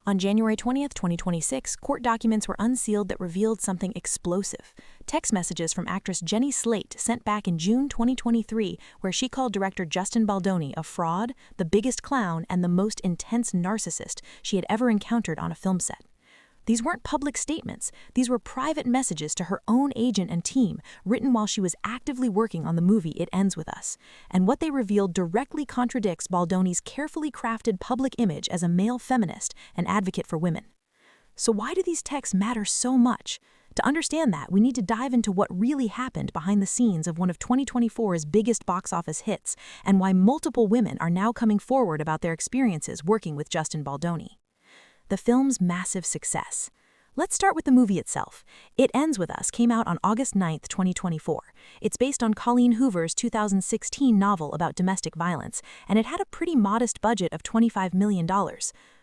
On January 20th, 2026, court documents were unsealed that revealed something explosive. Text messages from actress Jenny Slate sent back in June 2023, where she called director Justin Baldoni a fraud, the biggest clown, and the most intense narcissist she had ever encountered on a film set. These weren't public statements. These were private messages to her own agent and team, written while she was actively working on the movie It Ends With Us. And what they revealed directly contradicts Baldoni's carefully crafted public image as a male feminist and advocate for women. So why do these texts matter so much? To understand that, we need to dive into what really happened behind the scenes of one of 2024's biggest box office hits, and why multiple women are now coming forward about their experiences working with Justin Baldoni. The film's massive success. Let's start with the movie itself. It Ends With Us came out on August 9th, 2024. It's based on Colleen Hoover's 2016 novel about domestic violence, and it had a pretty modest budget of $25 million.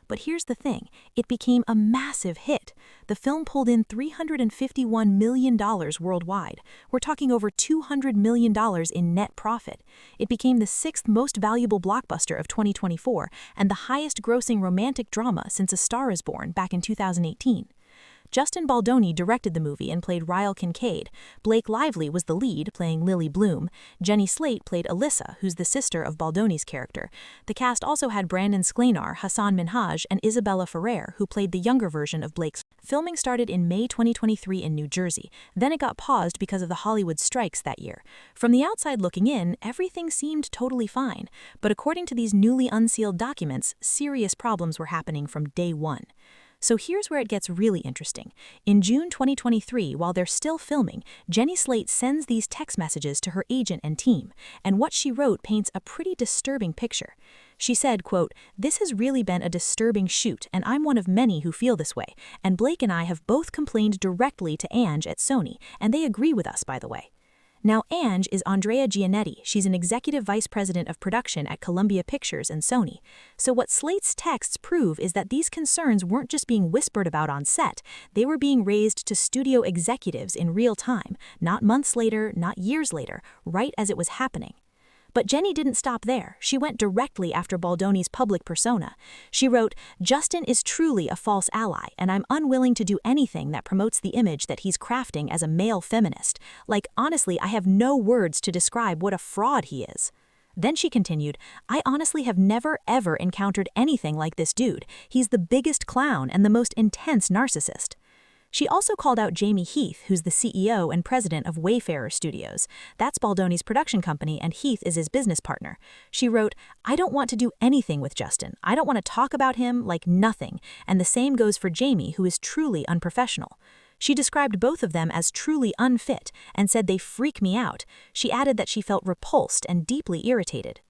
But here's the thing, it became a massive hit. The film pulled in $351 million worldwide. We're talking over $200 million in net profit. It became the sixth most valuable blockbuster of 2024 and the highest grossing romantic drama since A Star Is Born back in 2018. Justin Baldoni directed the movie and played Ryle Kincaid. Blake Lively was the lead, playing Lily Bloom. Jenny Slate played Alyssa, who's the sister of Baldoni's character. The cast also had Brandon Sklenar, Hassan Minhaj, and Isabella Ferrer, who played the younger version of Blake's. Filming started in May 2023 in New Jersey. Then it got paused because of the Hollywood strikes that year. From the outside looking in, everything seemed totally fine. But according to these newly unsealed documents, serious problems were happening from day one. So here's where it gets really interesting. In June 2023, while they're still filming, Jenny Slate sends these text messages to her agent and team, and what she wrote paints a pretty disturbing picture. She said, quote, "This has really been a disturbing shoot, and I'm one of many who feel this way, and Blake and I have both complained directly to Ange at Sony, and they agree with us, by the way." Now, Ange is Andrea Giannetti. She's an executive vice president of production at Columbia Pictures and Sony. So what Slate's texts prove is that these concerns weren't just being whispered about on set. They were being raised to studio executives in real time, not months later, not years later, right as it was happening. But Jenny didn't stop there. She went directly after Baldoni's public persona. She wrote, "Justin is truly a false ally, and I'm unwilling to do anything that promotes the image that he's crafting as a male feminist. Like, honestly, I have no words to describe what a fraud he is." Then she continued, "I honestly have never ever encountered anything like this dude. He's the biggest clown and the most intense narcissist." She also called out Jamie Heath, who's the CEO and president of Wayfarer Studios. That's Baldoni's production company, and Heath is his business partner. She wrote, "I don't want to do anything with Justin. I don't want to talk about him, like nothing. And the same goes for Jamie, who is truly unprofessional." She described both of them as truly unfit and said they freak me out. She added that she felt repulsed and deeply irritated.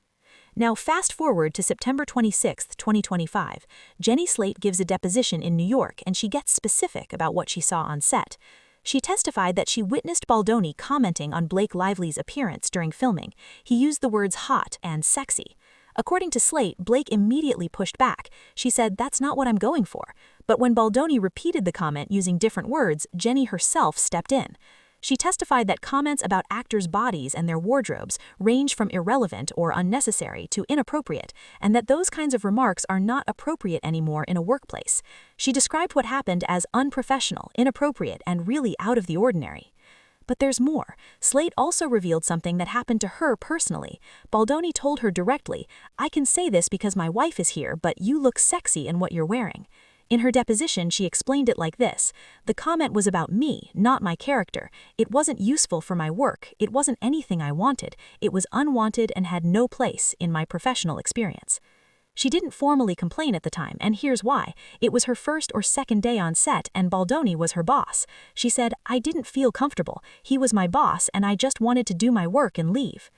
Now fast forward to September 26, 2025. Jenny Slate gives a deposition in New York, and she gets specific about what she saw on set. She testified that she witnessed Baldoni commenting on Blake Lively's appearance during filming. He used the words hot and sexy. According to Slate, Blake immediately pushed back. She said, "That's not what I'm going for." But when Baldoni repeated the comment using different words, Jenny herself stepped in. She testified that comments about actors' bodies and their wardrobes range from irrelevant or unnecessary to inappropriate, and that those kinds of remarks are not appropriate anymore in a workplace. She described what happened as unprofessional, inappropriate, and really out of the ordinary. But there's more. Slate also revealed something that happened to her personally. Baldoni told her directly, "I can say this because my wife is here, but you look sexy in what you're wearing." In her deposition, she explained it like this: "The comment was about me, not my character. It wasn't useful for my work. It wasn't anything I wanted. It was unwanted and had no place in my professional experience." She didn't formally complain at the time, and here's why. It was her first or second day on set, and Baldoni was her boss. She said, "I didn't feel comfortable. He was my boss, and I just wanted to do my work and leave."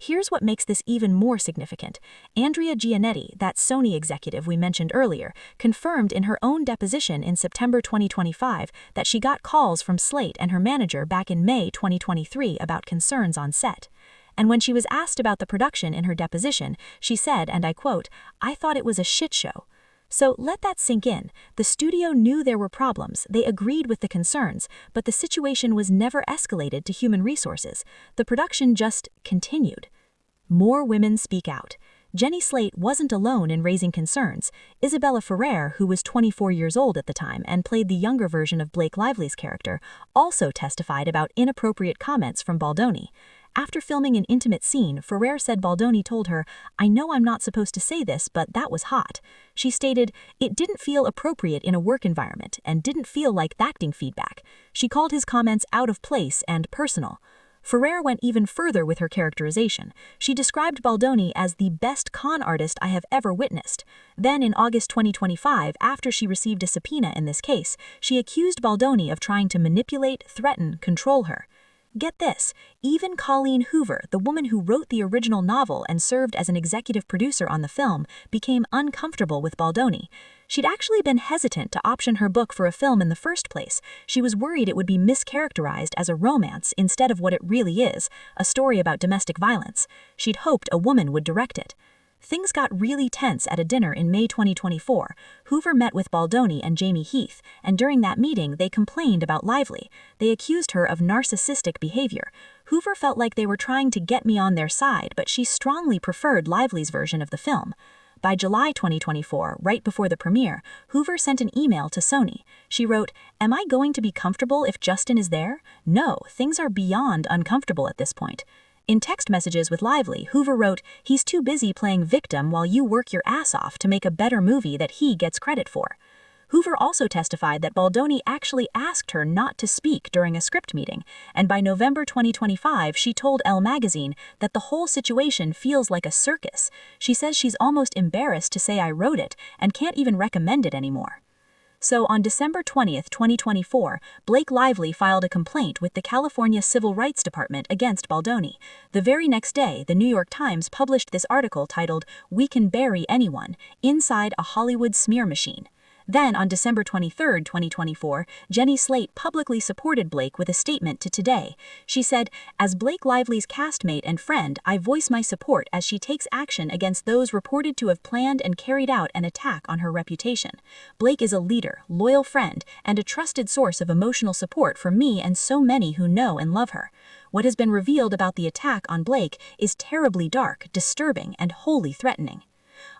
Here's what makes this even more significant. Andrea Giannetti, that Sony executive we mentioned earlier, confirmed in her own deposition in September 2025 that she got calls from Slate and her manager back in May 2023 about concerns on set. And when she was asked about the production in her deposition, she said, and I quote, "I thought it was a shit show." So let that sink in. The studio knew there were problems, they agreed with the concerns, but the situation was never escalated to human resources. The production just continued. More women speak out. Jenny Slate wasn't alone in raising concerns. Isabella Ferrer, who was 24 years old at the time and played the younger version of Blake Lively's character, also testified about inappropriate comments from Baldoni. After filming an intimate scene, Ferrer said Baldoni told her, "I know I'm not supposed to say this, but that was hot." She stated, "It didn't feel appropriate in a work environment and didn't feel like acting feedback." She called his comments out of place and personal. Ferrer went even further with her characterization. She described Baldoni as the best con artist I have ever witnessed. Then in August 2025, after she received a subpoena in this case, she accused Baldoni of trying to manipulate, threaten, control her. Get this, even Colleen Hoover, the woman who wrote the original novel and served as an executive producer on the film, became uncomfortable with Baldoni. She'd actually been hesitant to option her book for a film in the first place. She was worried it would be mischaracterized as a romance instead of what it really is, a story about domestic violence. She'd hoped a woman would direct it. Things got really tense at a dinner in May 2024. Hoover met with Baldoni and Jamie Heath, and during that meeting they complained about Lively. They accused her of narcissistic behavior. Hoover felt like they were trying to get me on their side, but she strongly preferred Lively's version of the film. By July 2024, right before the premiere, Hoover sent an email to Sony. She wrote, "Am I going to be comfortable if Justin is there? No, things are beyond uncomfortable at this point." In text messages with Lively, Hoover wrote, "He's too busy playing victim while you work your ass off to make a better movie that he gets credit for." Hoover also testified that Baldoni actually asked her not to speak during a script meeting, and by November 2025, she told Elle magazine that the whole situation feels like a circus. She says she's almost embarrassed to say I wrote it and can't even recommend it anymore. So on December 20th, 2024, Blake Lively filed a complaint with the California Civil Rights Department against Baldoni. The very next day, the New York Times published this article titled, "We Can Bury Anyone, Inside a Hollywood Smear Machine." Then, on December 23, 2024, Jenny Slate publicly supported Blake with a statement to Today. She said, "As Blake Lively's castmate and friend, I voice my support as she takes action against those reported to have planned and carried out an attack on her reputation. Blake is a leader, loyal friend, and a trusted source of emotional support for me and so many who know and love her. What has been revealed about the attack on Blake is terribly dark, disturbing, and wholly threatening."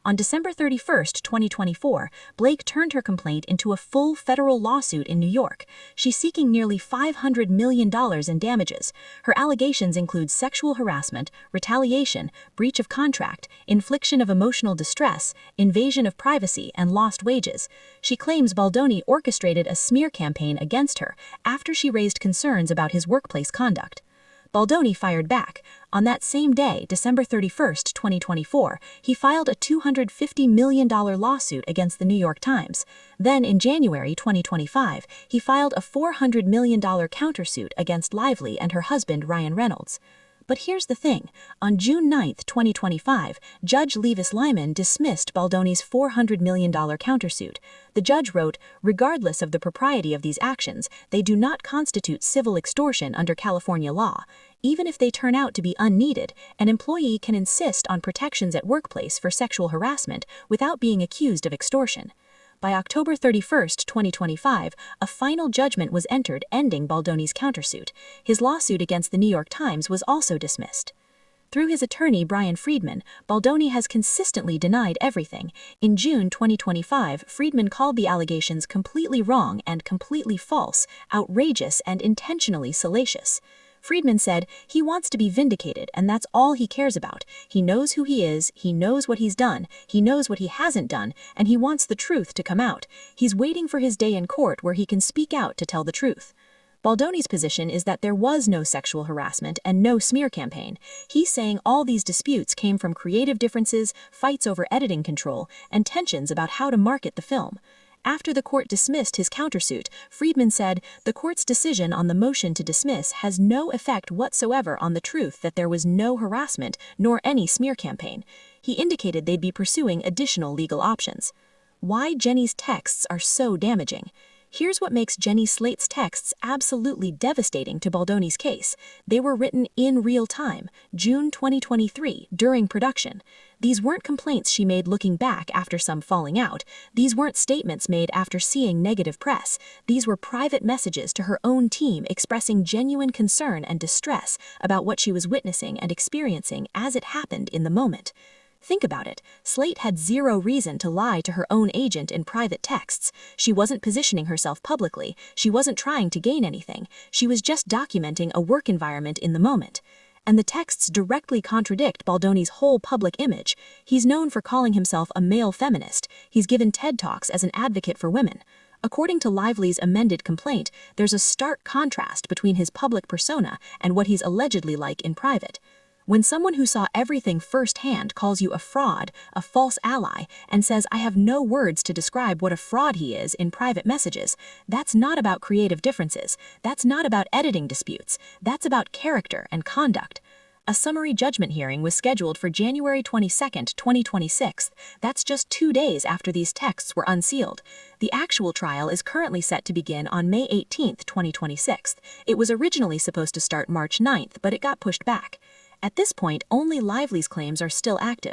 On December 31, 2024, Blake turned her complaint into a full federal lawsuit in New York. She's seeking nearly $500 million in damages. Her allegations include sexual harassment, retaliation, breach of contract, infliction of emotional distress, invasion of privacy, and lost wages. She claims Baldoni orchestrated a smear campaign against her after she raised concerns about his workplace conduct. Baldoni fired back. On that same day, December 31, 2024, he filed a $250 million lawsuit against the New York Times. Then in January 2025, he filed a $400 million countersuit against Lively and her husband Ryan Reynolds. But here's the thing. On June 9, 2025, Judge Levis Lyman dismissed Baldoni's $400 million countersuit. The judge wrote, "Regardless of the propriety of these actions, they do not constitute civil extortion under California law. Even if they turn out to be unneeded, an employee can insist on protections at workplace for sexual harassment without being accused of extortion." By October 31, 2025, a final judgment was entered ending Baldoni's countersuit. His lawsuit against the New York Times was also dismissed. Through his attorney, Brian Friedman, Baldoni has consistently denied everything. In June 2025, Friedman called the allegations completely wrong and completely false, outrageous, and intentionally salacious. Friedman said, "He wants to be vindicated, and that's all he cares about. He knows who he is, he knows what he's done, he knows what he hasn't done, and he wants the truth to come out. He's waiting for his day in court where he can speak out to tell the truth." Baldoni's position is that there was no sexual harassment and no smear campaign. He's saying all these disputes came from creative differences, fights over editing control, and tensions about how to market the film. After the court dismissed his countersuit, Friedman said, "The court's decision on the motion to dismiss has no effect whatsoever on the truth that there was no harassment nor any smear campaign." He indicated they'd be pursuing additional legal options. Why Jenny's texts are so damaging. Here's what makes Jenny Slate's texts absolutely devastating to Baldoni's case. They were written in real time, June 2023, during production. These weren't complaints she made looking back after some falling out. These weren't statements made after seeing negative press. These were private messages to her own team expressing genuine concern and distress about what she was witnessing and experiencing as it happened in the moment. Think about it. Slate had zero reason to lie to her own agent in private texts. She wasn't positioning herself publicly. She wasn't trying to gain anything. She was just documenting a work environment in the moment. And the texts directly contradict Baldoni's whole public image. He's known for calling himself a male feminist. He's given TED Talks as an advocate for women. According to Lively's amended complaint, there's a stark contrast between his public persona and what he's allegedly like in private. When someone who saw everything firsthand calls you a fraud, a false ally, and says, "I have no words to describe what a fraud he is" in private messages, that's not about creative differences. That's not about editing disputes. That's about character and conduct. A summary judgment hearing was scheduled for January 22, 2026. That's just 2 days after these texts were unsealed. The actual trial is currently set to begin on May 18, 2026. It was originally supposed to start March 9th, but it got pushed back. At this point, only Lively's claims are still active.